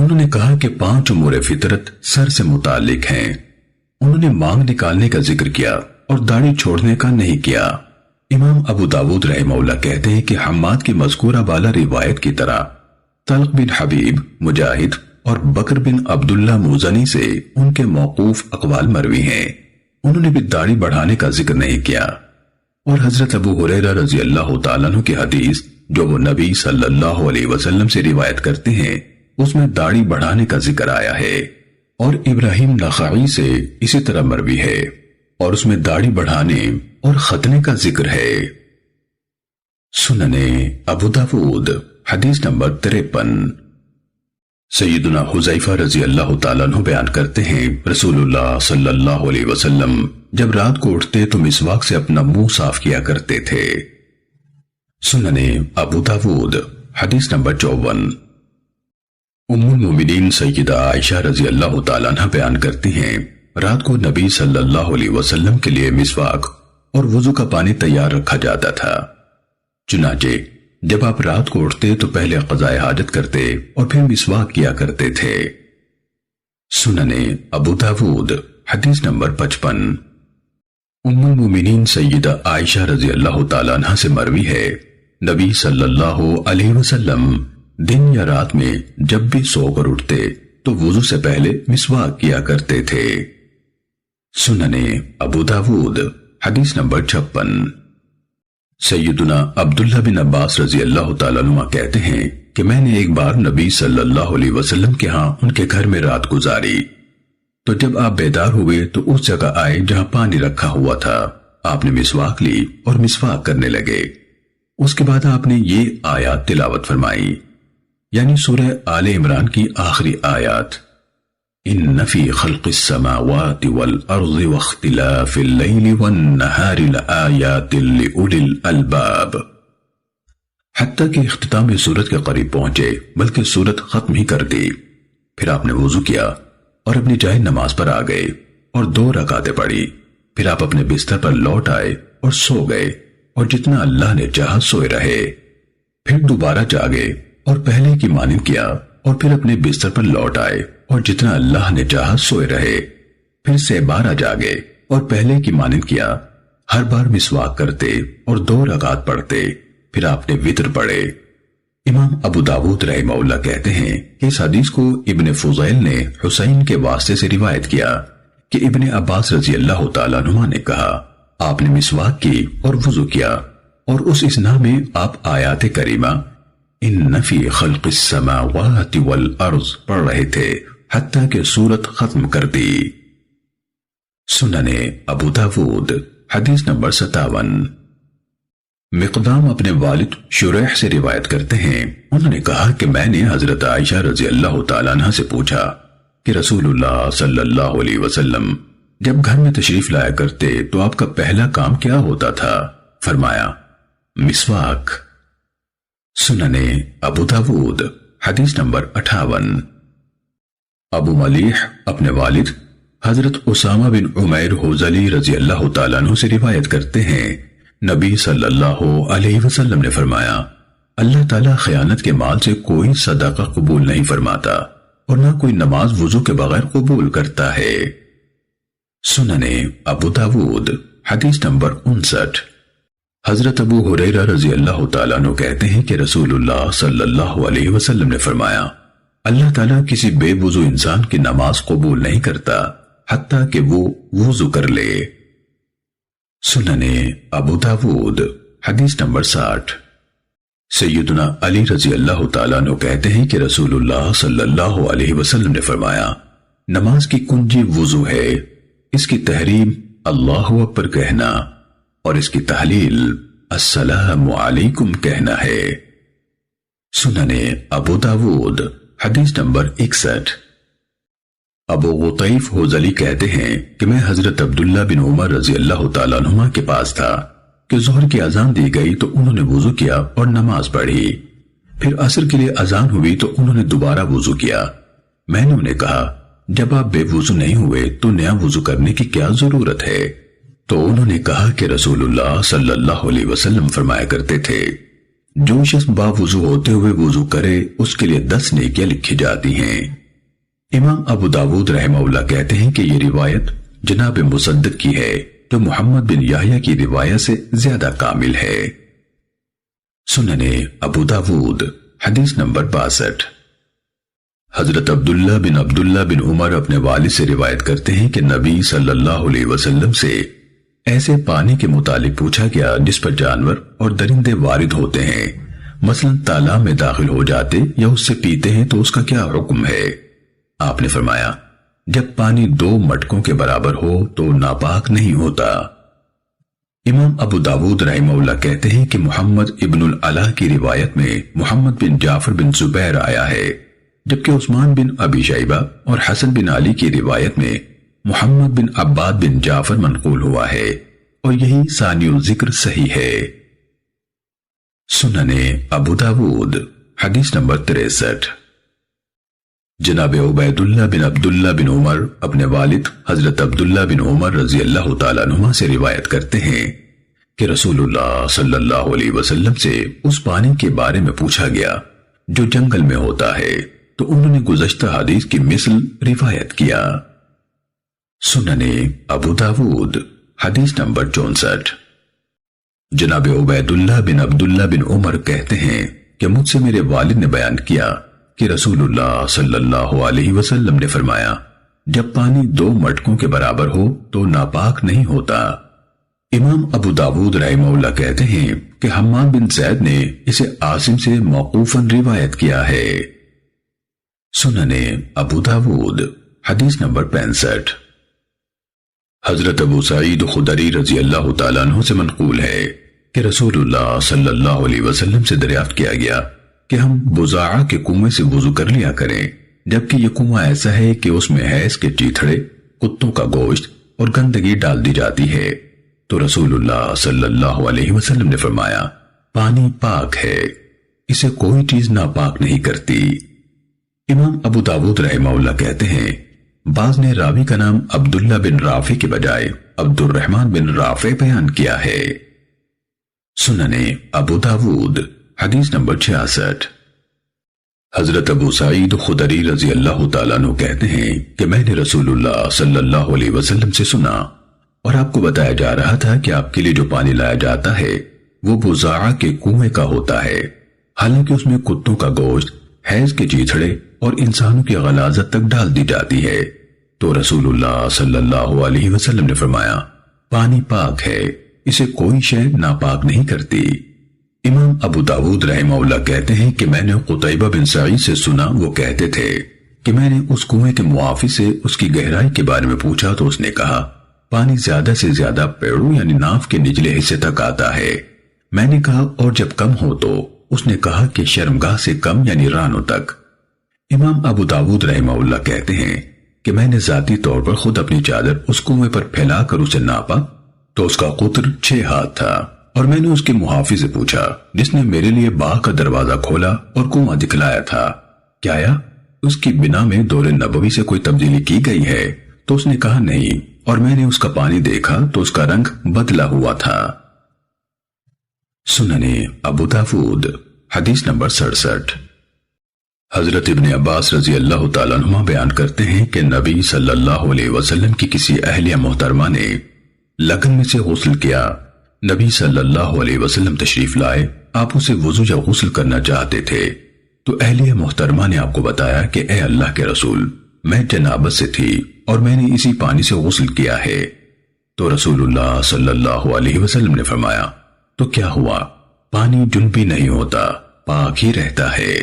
انہوں نے کہا کہ 5 امور فطرت سر سے متعلق ہیں۔ انہوں نے مانگ نکالنے کا ذکر کیا اور داڑھی چھوڑنے کا نہیں کیا۔ امام ابو داود رحمہ اللہ کہتے ہیں کہ حماد کی مذکورہ بالا روایت کی طرح طلق بن حبیب، مجاہد اور بکر بن عبداللہ موزنی سے ان کے موقوف اقوال مروی ہیں۔ انہوں نے بھی داڑھی بڑھانے کا ذکر نہیں کیا۔ اور حضرت ابو ہریرہ رضی اللہ تعالیٰ عنہ کی حدیث جو وہ نبی صلی اللہ علیہ وسلم سے روایت کرتے ہیں اس میں داڑھی بڑھانے کا ذکر آیا ہے، اور ابراہیم نخعی سے اسی طرح مروی ہے اور اس میں داڑھی بڑھانے اور ختنے کا ذکر ہے۔ سننے ابو داود حدیث نمبر 53۔ سیدنا حذیفہ رضی اللہ تعالیٰ عنہ بیان کرتے ہیں رسول اللہ صلی اللہ علیہ وسلم جب رات کو اٹھتے تو مسواک سے اپنا منہ صاف کیا کرتے تھے۔ سننے ابو داود حدیث نمبر 54۔ ام المومنین سیدہ عائشہ رضی اللہ تعالیٰ عنہ بیان کرتی ہیں رات کو نبی صلی اللہ علیہ وسلم کے لیے مسواک اور وضو کا پانی تیار رکھا جاتا تھا، چنانچہ جب آپ رات کو اٹھتے تو پہلے قضاء حاجت کرتے اور پھر مسواک کیا کرتے تھے۔ سننے ابو داود حدیث نمبر 55۔ ام المومنین سیدہ عائشہ رضی اللہ تعالیٰ عنہ سے مروی ہے نبی صلی اللہ علیہ وسلم دن یا رات میں جب بھی سو کر اٹھتے تو وضو سے پہلے مسواک کیا کرتے تھے۔ سننے ابو داود حدیث نمبر 56۔ سیدنا عبداللہ بن عباس رضی اللہ تعالیٰ عنہ کہتے ہیں کہ میں نے ایک بار نبی صلی اللہ علیہ وسلم کے ہاں ان کے گھر میں رات گزاری، تو جب آپ بیدار ہوئے تو اس جگہ آئے جہاں پانی رکھا ہوا تھا، آپ نے مسواک لی اور مسواک کرنے لگے۔ اس کے بعد آپ نے یہ آیات تلاوت فرمائی، یعنی سورہ آل عمران کی آخری آیات، ان فی خلق السماوات والارض واختلاف اللیل والنہار لآیات لأولی الالباب، حتیٰ کہ اختتام سورت کے قریب پہنچے بلکہ سورت ختم ہی کر دی۔ پھر آپ نے وضو کیا اور اپنی جائے نماز پر آ گئے اور 2 رکعتیں پڑھی، پھر آپ اپنے بستر پر لوٹ آئے اور سو گئے اور جتنا اللہ نے چاہا سوئے رہے، پھر دوبارہ جاگے اور پہلے کی مانند کیا اور پھر اپنے بستر پر لوٹ آئے اور جتنا اللہ نے چاہا سوئے رہے، پھر سے 12 جاگے اور پہلے کی مانند کیا، ہر بار مسواک کرتے اور 2 رکعت پڑھتے، پھر آپ نے وتر پڑھے۔ امام ابو داود رحمہ اللہ کہتے ہیں کہ اس حدیث کو ابن فضیل نے حسین کے واسطے سے روایت کیا کہ ابن عباس رضی اللہ تعالیٰ عنہ نے کہا آپ نے مسواک کی اور وضو کیا، اور اس اسنا میں آپ آیات کریمہ ان فی خلق السماوات والارض پڑھ رہے تھے حتیٰ کہ سورت ختم کر دی۔ سننے ابو داود حدیث نمبر 57۔ مقدام اپنے والد شریح سے روایت کرتے ہیں، انہوں نے کہا کہ میں نے حضرت عائشہ رضی اللہ تعالیٰ عنہ سے پوچھا کہ رسول اللہ صلی اللہ علیہ وسلم جب گھر میں تشریف لایا کرتے تو آپ کا پہلا کام کیا ہوتا تھا؟ فرمایا مسواک۔ سننے ابو داود حدیث نمبر 58۔ ابو ملیح اپنے والد حضرت اسامہ بن عمیر حوزلی رضی اللہ تعالیٰ عنہ سے روایت کرتے ہیں نبی صلی اللہ علیہ وسلم نے فرمایا اللہ تعالیٰ خیانت کے مال سے کوئی صدقہ قبول نہیں فرماتا اور نہ کوئی نماز وضو کے بغیر قبول کرتا ہے۔ سننے ابو داود حدیث نمبر 59۔ حضرت ابو ہریرہ رضی اللہ تعالیٰ عنہ کہتے ہیں کہ رسول اللہ صلی اللہ علیہ وسلم نے فرمایا اللہ تعالیٰ کسی بے وضو انسان کی نماز قبول نہیں کرتا حتیٰ کہ وہ وضو کر لے۔ سننے ابو داود حدیث نمبر 60۔ سیدنا علی رضی اللہ تعالیٰ عنہ کہتے ہیں کہ رسول اللہ صلی اللہ علیہ وسلم نے فرمایا نماز کی کنجی وضو ہے، اس کی تحریم اللہ اکبر کہنا اور اس کی تحلیل السلام علیکم کہنا ہے۔ سننے ابو داود حدیث نمبر 61۔ ابو غطیف حوزلی کہتے ہیں کہ میں حضرت عبداللہ بن عمر رضی اللہ تعالیٰ عنہما کے پاس تھا کہ ظہر کی اذان دی گئی تو انہوں نے وضو کیا اور نماز پڑھی، پھر عصر کے لیے اذان ہوئی تو انہوں نے دوبارہ وضو کیا۔ میں نے انہیں کہا جب آپ بے وضو نہیں ہوئے تو نیا وضو کرنے کی کیا ضرورت ہے؟ تو انہوں نے کہا کہ رسول اللہ صلی اللہ علیہ وسلم فرمایا کرتے تھے جو شخص باوضو ہوتے ہوئے وضو کرے اس کے لیے 10 نیکیاں لکھی جاتی ہیں۔ امام ابو داود رحمہ اللہ کہتے ہیں کہ یہ روایت جناب مسدد کی ہے جو محمد بن یحییٰ کی روایت سے زیادہ کامل ہے۔ سنن ابو داود حدیث نمبر 62۔ حضرت عبداللہ بن عمر اپنے والد سے روایت کرتے ہیں کہ نبی صلی اللہ علیہ وسلم سے ایسے پانی کے متعلق پوچھا گیا جس پر جانور اور درندے وارد ہوتے ہیں، مثلا تالاب میں داخل ہو جاتے یا اس سے پیتے ہیں تو اس کا کیا حکم ہے؟ آپ نے فرمایا جب پانی 2 مٹکوں کے برابر ہو تو ناپاک نہیں ہوتا۔ امام ابو داود رحمہ اللہ کہتے ہیں کہ محمد ابن العلا کی روایت میں محمد بن جعفر بن زبیر آیا ہے، جبکہ عثمان بن ابی شیبہ اور حسن بن علی کی روایت میں محمد بن عباد بن جعفر منقول ہوا ہے، اور یہی ثانی الذکر صحیح ہے۔ سنن ابو داود حدیث نمبر 63۔ جناب عبیداللہ بن عبداللہ بن عمر اپنے والد حضرت عبداللہ بن عمر رضی اللہ تعالیٰ عنہما سے روایت کرتے ہیں کہ رسول اللہ صلی اللہ علیہ وسلم سے اس پانی کے بارے میں پوچھا گیا جو جنگل میں ہوتا ہے، تو انہوں نے گزشتہ حدیث کی مثل روایت کیا۔ سنن ابو داود حدیث نمبر 64۔ جناب عبیداللہ بن عبداللہ بن عمر کہتے ہیں کہ مجھ سے میرے والد نے بیان کیا کہ رسول اللہ صلی اللہ علیہ وسلم نے فرمایا جب پانی 2 مٹکوں کے برابر ہو تو ناپاک نہیں ہوتا۔ امام ابو داود رحمہ اللہ کہتے ہیں کہ حماد بن زید نے اسے عاصم سے موقوفاً روایت کیا ہے۔ سنن ابو داود حدیث نمبر 65۔ حضرت ابو سعید خدری رضی اللہ تعالیٰ عنہ سے منقول ہے کہ رسول اللہ صلی اللہ علیہ وسلم سے دریافت کیا گیا کہ ہم بزاعہ کے کنویں سے وضو کر لیا کریں، جبکہ یہ کنواں ایسا ہے کہ اس میں حیض کے چیتھڑے، کتوں کا گوشت اور گندگی ڈال دی جاتی ہے، تو رسول اللہ صلی اللہ علیہ وسلم نے فرمایا پانی پاک ہے، اسے کوئی چیز ناپاک نہیں کرتی۔ امام ابو داود رحمہ اللہ کہتے ہیں بعض نے راوی کا نام عبداللہ بن رافع کے بجائے عبد الرحمن بن رافع بیان کیا ہے۔ سنن ابو داود حدیث نمبر 66۔ حضرت ابو سعید خدری رضی اللہ تعالیٰ عنہ کہتے ہیں کہ میں نے رسول اللہ صلی اللہ علیہ وسلم سے سنا اور آپ کو بتایا جا رہا تھا کہ آپ کے لیے جو پانی لایا جاتا ہے وہ بزاعہ کے کنویں کا ہوتا ہے، حالانکہ اس میں کتوں کا گوشت، حیض کے چیتھڑے اور انسانوں کی غلاظت تک ڈال دی جاتی ہے، تو رسول اللہ صلی اللہ علیہ وسلم نے فرمایا پانی پاک ہے، اسے کوئی شے ناپاک نہیں کرتی۔ امام ابو داود رحمہ اللہ کہتے ہیں کہ میں نے قتیبہ بن سعید سے سنا، وہ کہتے تھے کہ میں نے اس کنویں کے معافی سے اس کی گہرائی کے بارے میں پوچھا تو اس نے کہا پانی زیادہ سے زیادہ پیڑوں یعنی ناف کے نچلے حصے تک آتا ہے۔ میں نے کہا اور جب کم ہو تو؟ اس نے کہا کہ شرمگاہ سے کم یعنی رانوں تک۔ امام ابو داود رحمہ اللہ کہتے ہیں کہ میں نے ذاتی طور پر خود اپنی چادر اس کنویں پر پھیلا کر اسے ناپا تو اس کا قطر 6 ہاتھ تھا، اور میں نے اس کے محافظ سے پوچھا جس نے میرے لیے باغ کا دروازہ کھولا اور کنواں دکھلایا تھا، کیا اس کی بنا میں دور نبوی سے کوئی تبدیلی کی گئی ہے؟ تو اس نے کہا نہیں، اور میں نے اس کا پانی دیکھا تو اس کا رنگ بدلا ہوا تھا۔ سنن ابو داود حدیث نمبر 67۔ حضرت ابن عباس رضی اللہ تعالیٰ عنہ بیان کرتے ہیں کہ نبی صلی اللہ علیہ وسلم کی کسی اہلیہ محترمہ نے لگن میں سے غسل کیا، نبی صلی اللہ علیہ وسلم تشریف لائے، آپ اسے وضو یا غسل کرنا چاہتے تھے، تو اہلیہ محترمہ نے آپ کو بتایا کہ اے اللہ کے رسول، میں جنابت سے تھی اور میں نے اسی پانی سے غسل کیا ہے، تو رسول اللہ صلی اللہ علیہ وسلم نے فرمایا تو کیا ہوا؟ پانی جنبی نہیں ہوتا، پاک ہی رہتا ہے۔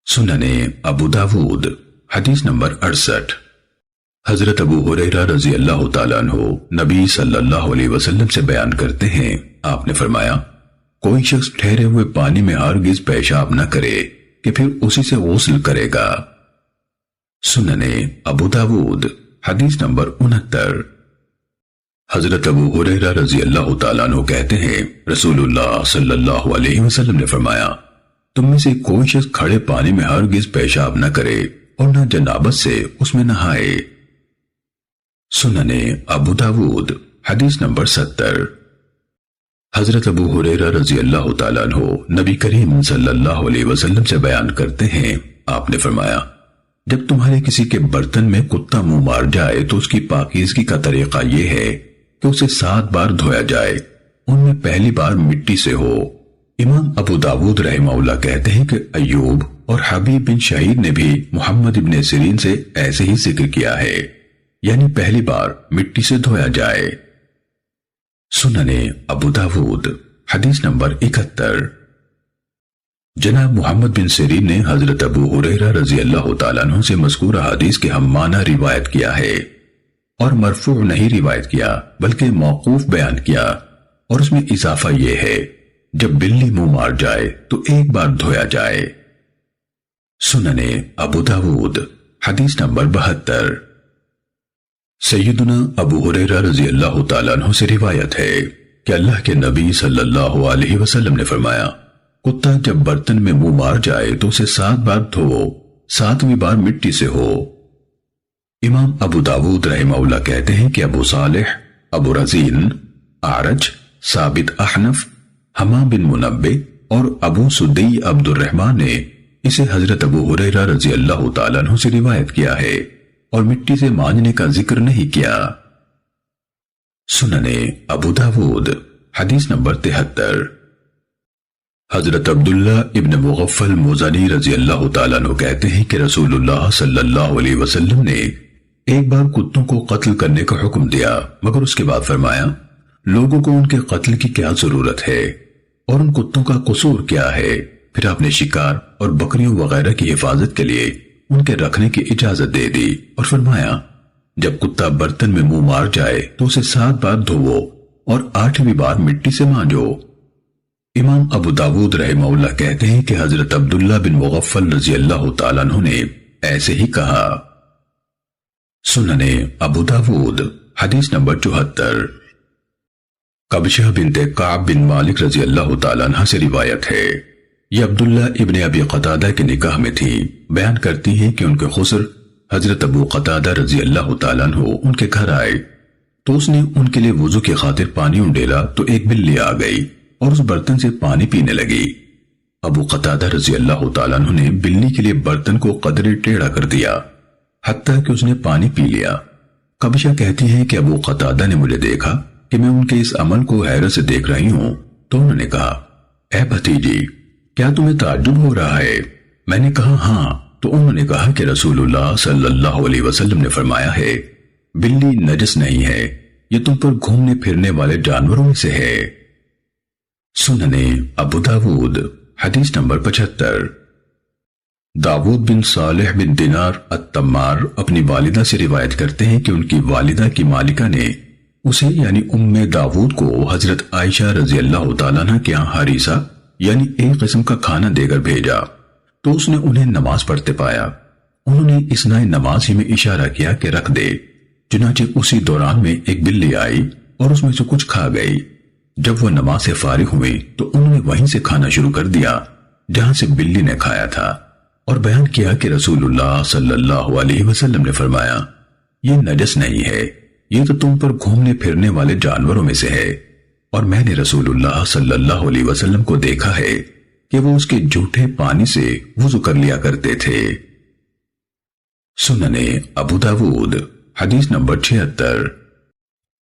سنن ابو داود حدیث نمبر 68۔ حضرت ابو ہریرہ رضی اللہ تعالیٰ عنہ نبی صلی اللہ علیہ وسلم سے بیان کرتے ہیں، آپ نے فرمایا کوئی شخص ٹھہرے ہوئے پانی میں ہرگز پیشاب نہ کرے کہ پھر اسی سے غسل کرے گا۔ سنن ابو داود حدیث نمبر 69۔ حضرت ابو ہریرہ رضی اللہ تعالیٰ عنہ کہتے ہیں رسول اللہ صلی اللہ علیہ وسلم نے فرمایا تم میں سے کوئی شخص کھڑے پانی میں ہرگز پیشاب نہ کرے اور نہ جنابت سے اس میں نہائے۔ سنن ابو داود حدیث نمبر 70۔ حضرت ابو ہریرہ رضی اللہ تعالیٰ عنہ نبی کریم صلی اللہ علیہ وسلم سے بیان کرتے ہیں، آپ نے فرمایا، جب تمہارے کسی کے برتن میں کتا منہ مار جائے تو اس کی پاکیزگی کا طریقہ یہ ہے کہ اسے 7 بار دھویا جائے، ان میں پہلی بار مٹی سے ہو۔ امام ابو داود رحمہ اللہ کہتے ہیں کہ ایوب اور حبیب بن شہید نے بھی محمد ابن سیرین سے ایسے ہی ذکر کیا ہے، یعنی پہلی بار مٹی سے دھویا جائے۔ سننے ابو داود حدیث نمبر 71۔ جناب محمد بن سیرین نے حضرت ابو ہریرہ رضی اللہ تعالیٰ عنہ سے مذکورہ حدیث کے ہم معنی روایت کیا ہے، اور مرفوع نہیں روایت کیا بلکہ موقوف بیان کیا، اور اس میں اضافہ یہ ہے، جب بلی منہ مار جائے تو ایک بار دھویا جائے۔ سننے ابو داود حدیث نمبر 72۔ سیدنا ابو ہریرہ رضی اللہ تعالیٰ عنہ سے روایت ہے کہ اللہ کے نبی صلی اللہ علیہ وسلم نے فرمایا، کتا جب برتن میں منہ مار جائے تو اسے 7 بار دھو، 7ویں بار مٹی سے ہو۔ امام ابو داود رحمہ اللہ کہتے ہیں کہ ابو صالح، ابو رزین، اعرج، ثابت احنف، حمام بن منبع اور ابو سدی عبد الرحمن نے اسے حضرت ابو ہریرہ رضی اللہ تعالیٰ عنہ سے روایت کیا ہے، اور مٹی سے مانجنے کا ذکر نہیں کیا۔ سننے ابو داود حدیث نمبر 73۔ حضرت عبداللہ ابن مغفل مزنی رضی اللہ تعالیٰ عنہ کہتے ہیں کہ رسول اللہ صلی اللہ علیہ وسلم نے ایک بار کتوں کو قتل کرنے کا حکم دیا، مگر اس کے بعد فرمایا، لوگوں کو ان کے قتل کی کیا ضرورت ہے، اور ان کتوں کا قصور کیا ہے؟ پھر آپ نے شکار اور بکریوں وغیرہ کی حفاظت کے لیے ان کے رکھنے کی اجازت دے دی، اور فرمایا، جب کتا برتن میں منہ مار جائے تو اسے 7 بار دھوو اور 8ویں بار مٹی سے مانجو۔ امام ابو داود رحمہ اللہ کہتے ہیں کہ حضرت عبداللہ بن مغفل رضی اللہ تعالیٰ عنہ نے ایسے ہی کہا۔ سننے ابو داود حدیث نمبر 74۔ قبشہ بنت کعب بن مالک رضی اللہ تعالیٰ عنہ سے روایت ہے، یہ عبداللہ ابن ابی قتادہ کے نکاح میں تھی، بیان کرتی ہیں کہ ان کے خسر حضرت ابو قتادہ رضی اللہ تعالیٰ عنہ ان کے گھر آئے تو اس نے ان کے لیے وضو کی خاطر پانی انڈیلا تو ایک بلی آ گئی اور اس برتن سے پانی پینے لگی۔ ابو قتادہ رضی اللہ تعالیٰ عنہ نے بلی کے لیے برتن کو قدرے ٹیڑھا کر دیا حتیٰ کہ اس نے پانی پی لیا۔ قبشہ کہتی ہیں کہ ابو قتادہ نے مجھے دیکھا کہ میں ان کے اس عمل کو حیرت سے دیکھ رہی ہوں، تو انہوں نے کہا، اے بھتیجی، کیا تمہیں تعجب ہو رہا ہے؟ میں نے کہا ہاں، تو انہوں نے کہا کہ رسول اللہ صلی اللہ علیہ وسلم نے فرمایا ہے، بلی نجس نہیں ہے، یہ تم پر گھومنے پھرنے والے جانوروں میں سے ہے۔ سننے ابو داود حدیث نمبر 75۔ داود بن صالح بن دینار التمار اپنی والدہ سے روایت کرتے ہیں کہ ان کی والدہ کی مالکہ نے اسے یعنی ام داود کو حضرت عائشہ رضی اللہ تعالیٰ عنہ کے ہاں حریصہ یعنی ایک قسم کا کھانا دے کر بھیجا، تو اس نے انہیں نماز پڑھتے پایا۔ انہوں نے اثناء نماز ہی میں اشارہ کیا کہ رکھ دے، چنانچہ اسی دوران میں ایک بلی آئی اور اس میں سے کچھ کھا گئی۔ جب وہ نماز سے فارغ ہوئی تو انہوں نے وہیں سے کھانا شروع کر دیا جہاں سے بلی نے کھایا تھا، اور بیان کیا کہ رسول اللہ صلی اللہ علیہ وسلم نے فرمایا، یہ نجس نہیں ہے، یہ تو تم پر گھومنے پھرنے والے جانوروں میں سے ہے، اور میں نے رسول اللہ صلی اللہ علیہ وسلم کو دیکھا ہے کہ وہ اس کے جھوٹے پانی سے وضو کر لیا کرتے تھے۔ سننے ابو داود حدیث نمبر 76۔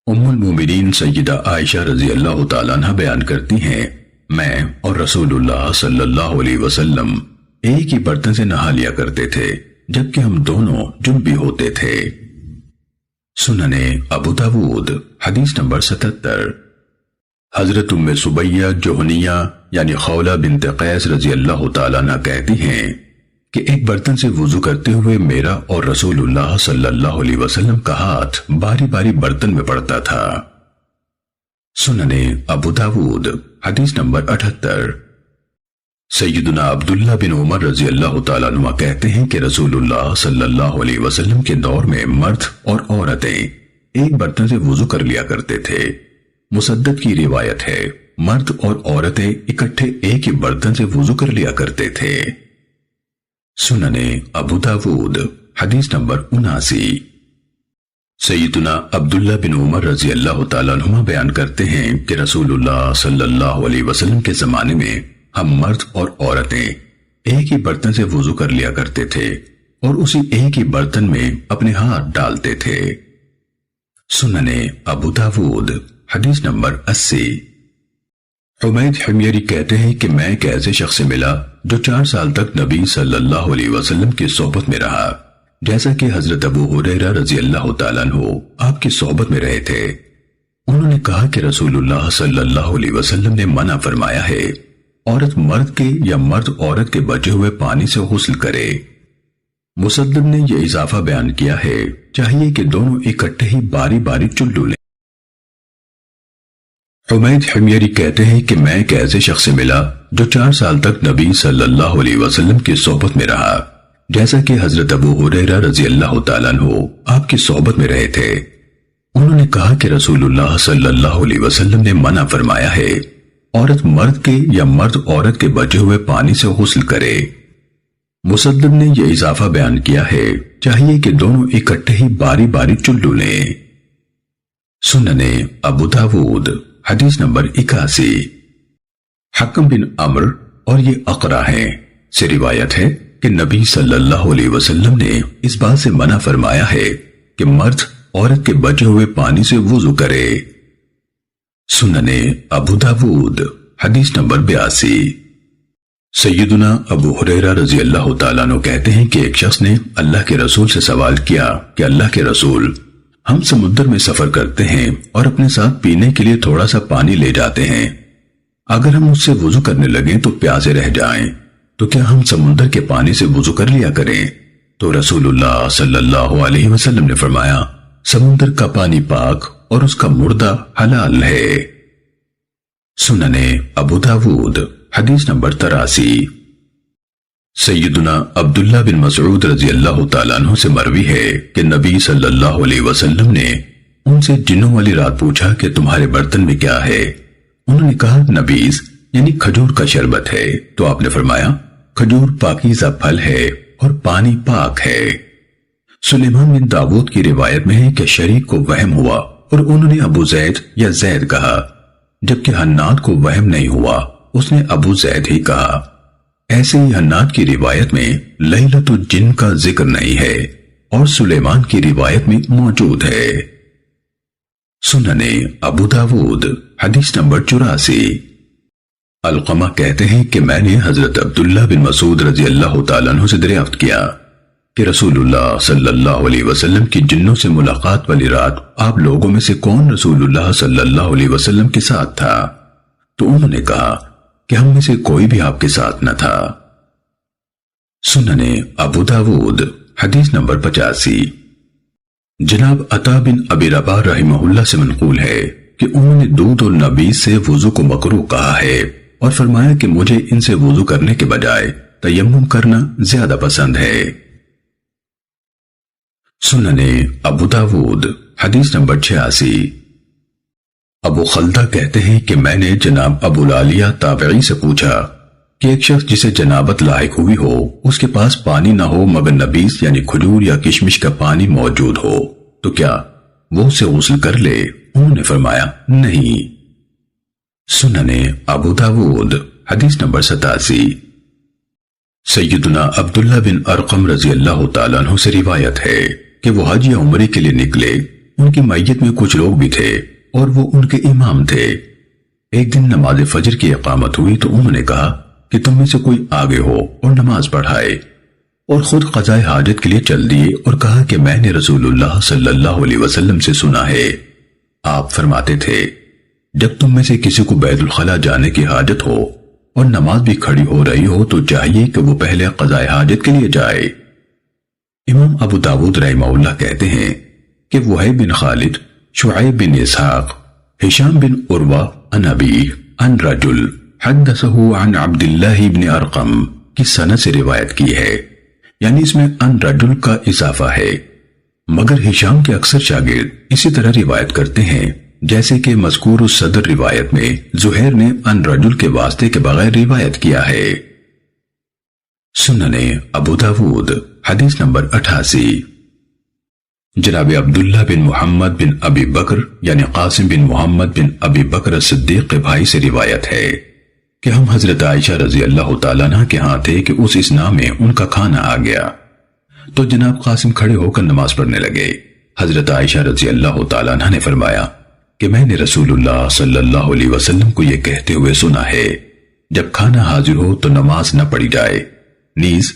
ام المومنین سیدہ عائشہ رضی اللہ تعالیٰ عنہ بیان کرتی ہیں، میں اور رسول اللہ صلی اللہ علیہ وسلم ایک ہی برتن سے نہا لیا کرتے تھے جبکہ ہم دونوں جنبی ہوتے تھے۔ سننے ابو داود حدیث نمبر 77۔ حضرت ام سبیہ جوہنیہ یعنی خولہ بنت قیس رضی اللہ تعالیٰ عنہ کہتی ہیں کہ ایک برتن سے وضو کرتے ہوئے میرا اور رسول اللہ صلی اللہ علیہ وسلم کا ہاتھ باری باری برتن میں پڑتا تھا۔ سننے ابو داود حدیث نمبر 78۔ سیدنا عبداللہ بن عمر رضی اللہ تعالیٰ عنہ کہتے ہیں کہ رسول اللہ صلی اللہ علیہ وسلم کے دور میں مرد اور عورتیں ایک برتن سے وضو کر لیا کرتے تھے۔ مسدد کی روایت ہے، مرد اور عورتیں اکٹھے ایک ہی برتن سے وضو کر لیا کرتے تھے۔ سننے ابو داود حدیث نمبر 79۔ سیدنا عبداللہ بن عمر رضی اللہ تعالیٰ عنہما بیان کرتے ہیں کہ رسول اللہ صلی اللہ علیہ وسلم کے زمانے میں ہم مرد اور عورتیں ایک ہی برتن سے وضو کر لیا کرتے تھے اور اسی ایک ہی برتن میں اپنے ہاتھ ڈالتے تھے۔ سنن ابو داود حدیث نمبر 80۔ حمید حمیری کہتے ہیں کہ میں ایک ایسے شخص سے ملا جو 4 سال تک نبی صلی اللہ علیہ وسلم کی صحبت میں رہا، جیسا کہ حضرت ابو ہریرہ رضی اللہ تعالیٰ عنہ آپ کی صحبت میں رہے تھے۔ انہوں نے کہا کہ رسول اللہ صلی اللہ علیہ وسلم نے منع فرمایا ہے عورت مرد کے یا مرد عورت کے بچے ہوئے پانی سے غسل کرے۔ مسدد نے یہ اضافہ بیان کیا ہے چاہیے کہ دونوں اکٹھے ہی باری باری چلو لیں۔ حمید حمیری کہتے ہیں کہ میں ایک ایسے شخص سے ملا جو 4 سال تک نبی صلی اللہ علیہ وسلم کی صحبت میں رہا، جیسا کہ حضرت ابو ہریرہ رضی اللہ تعالیٰ عنہ آپ کی صحبت میں رہے تھے۔ انہوں نے کہا کہ رسول اللہ صلی اللہ علیہ وسلم نے منع فرمایا ہے عورت مرد کے یا مرد عورت کے بچے ہوئے پانی سے غسل کرے۔ مسدد نے یہ اضافہ بیان کیا ہے چاہیے کہ دونوں اکٹھے ہی باری باری چلو لیں۔ سنن ابو داود حدیث نمبر 81۔ حکم بن عمر اور یہ اقرا ہیں سے روایت ہے کہ نبی صلی اللہ علیہ وسلم نے اس بات سے منع فرمایا ہے کہ مرد عورت کے بچے ہوئے پانی سے وضو کرے۔ سنن ابو داود حدیث نمبر 82۔ سیدنا ابو ہریرہ رضی اللہ تعالیٰ عنہ کہتے ہیں کہ ایک شخص نے اللہ کے رسول سے سوال کیا کہ اللہ کے رسول، ہم سمندر میں سفر کرتے ہیں اور اپنے ساتھ پینے کے لیے تھوڑا سا پانی لے جاتے ہیں، اگر ہم اس سے وضو کرنے لگیں تو پیاسے رہ جائیں، تو کیا ہم سمندر کے پانی سے وضو کر لیا کریں؟ تو رسول اللہ صلی اللہ علیہ وسلم نے فرمایا سمندر کا پانی پاک اور اس کا مردہ حلال ہے۔ سنن ابو داود حدیث نمبر 83۔ سیدنا عبداللہ بن مسعود رضی اللہ تعالیٰ عنہ سے مروی ہے کہ نبی صلی اللہ علیہ وسلم نے ان سے جنوں والی رات پوچھا کہ تمہارے برتن میں کیا ہے؟ انہوں نے کہا نبیذ یعنی کھجور کا شربت ہے، تو آپ نے فرمایا کھجور پاکیزہ پھل ہے اور پانی پاک ہے۔ سلیمان بن داود کی روایت میں ہے کہ شریک کو وہم ہوا اور انہوں نے ابو زید یا زید کہا، جبکہ حناد کو وہم نہیں ہوا، اس نے ابو زید ہی کہا۔ ایسے ہی حناد کی روایت میں لیلۃ الجن کا ذکر نہیں ہے اور سلیمان کی روایت میں موجود ہے۔ سنن ابو داود حدیث نمبر 84۔ علقمہ کہتے ہیں کہ میں نے حضرت عبداللہ بن مسعود رضی اللہ تعالیٰ عنہ سے دریافت کیا کہ رسول اللہ صلی اللہ علیہ وسلم کی جنوں سے ملاقات والی رات آپ لوگوں میں سے کون رسول اللہ صلی اللہ علیہ وسلم کے ساتھ تھا؟ تو انہوں نے کہا کہ ہم میں سے کوئی بھی آپ کے ساتھ نہ تھا۔ سنن ابو داود حدیث نمبر 85۔ جناب عطا بن ابی رباح رحمہ اللہ سے منقول ہے کہ انہوں نے دودھ اور نبیذ سے وضو کو مکروہ کہا ہے اور فرمایا کہ مجھے ان سے وضو کرنے کے بجائے تیمم کرنا زیادہ پسند ہے۔ سنن ابو داود حدیث نمبر 86۔ ابو خلدہ کہتے ہیں کہ میں نے جناب ابو العالیہ تابعی سے پوچھا کہ ایک شخص جسے جنابت لاحق ہوئی ہو اس کے پاس پانی نہ ہو مگر نبیذ یعنی کھجور یا کشمش کا پانی موجود ہو تو کیا وہ اسے غسل کر لے؟ انہوں نے فرمایا نہیں۔ سنن ابو داود حدیث نمبر 87۔ سیدنا عبداللہ بن ارقم رضی اللہ تعالیٰ عنہ سے روایت ہے کہ وہ حج یا عمرے کے لیے نکلے، ان کی میت میں کچھ لوگ بھی تھے اور وہ ان کے امام تھے۔ ایک دن نماز فجر کی اقامت ہوئی تو انہوں نے کہا کہ تم میں سے کوئی آگے ہو اور نماز پڑھائے، اور خود قضاء حاجت کے لیے چل دیے اور کہا کہ میں نے رسول اللہ صلی اللہ علیہ وسلم سے سنا ہے، آپ فرماتے تھے جب تم میں سے کسی کو بیت الخلاء جانے کی حاجت ہو اور نماز بھی کھڑی ہو رہی ہو تو چاہیے کہ وہ پہلے قضاء حاجت کے لیے جائے۔ امام ابو داود رحمہ اللہ کہتے ہیں کہ وہیب بن خالد، شعیب بن اسحاق، ہشام بن عروہ عن ابیہ عن رجل حدثہ عن عبداللہ بن ارقم کی سند سے روایت کی ہے، یعنی اس میں عن رجل کا اضافہ ہے، مگر ہشام کے اکثر شاگرد اسی طرح روایت کرتے ہیں جیسے کہ مذکور الصدر روایت میں زہیر نے عن رجل کے واسطے کے بغیر روایت کیا ہے۔ سنن ابو داود حدیث نمبر 88۔ جناب عبداللہ بن محمد بن ابی بکر یعنی قاسم بن محمد بن ابی بکر صدیق کے بھائی سے روایت ہے کہ ہم حضرت عائشہ رضی اللہ تعالیٰ عنہ کے ہاں تھے کہ اس اسنا میں ان کا کھانا آ گیا تو جناب قاسم کھڑے ہو کر نماز پڑھنے لگے۔ حضرت عائشہ رضی اللہ تعالیٰ عنہ نے فرمایا کہ میں نے رسول اللہ صلی اللہ علیہ وسلم کو یہ کہتے ہوئے سنا ہے جب کھانا حاضر ہو تو نماز نہ پڑھی جائے، نیز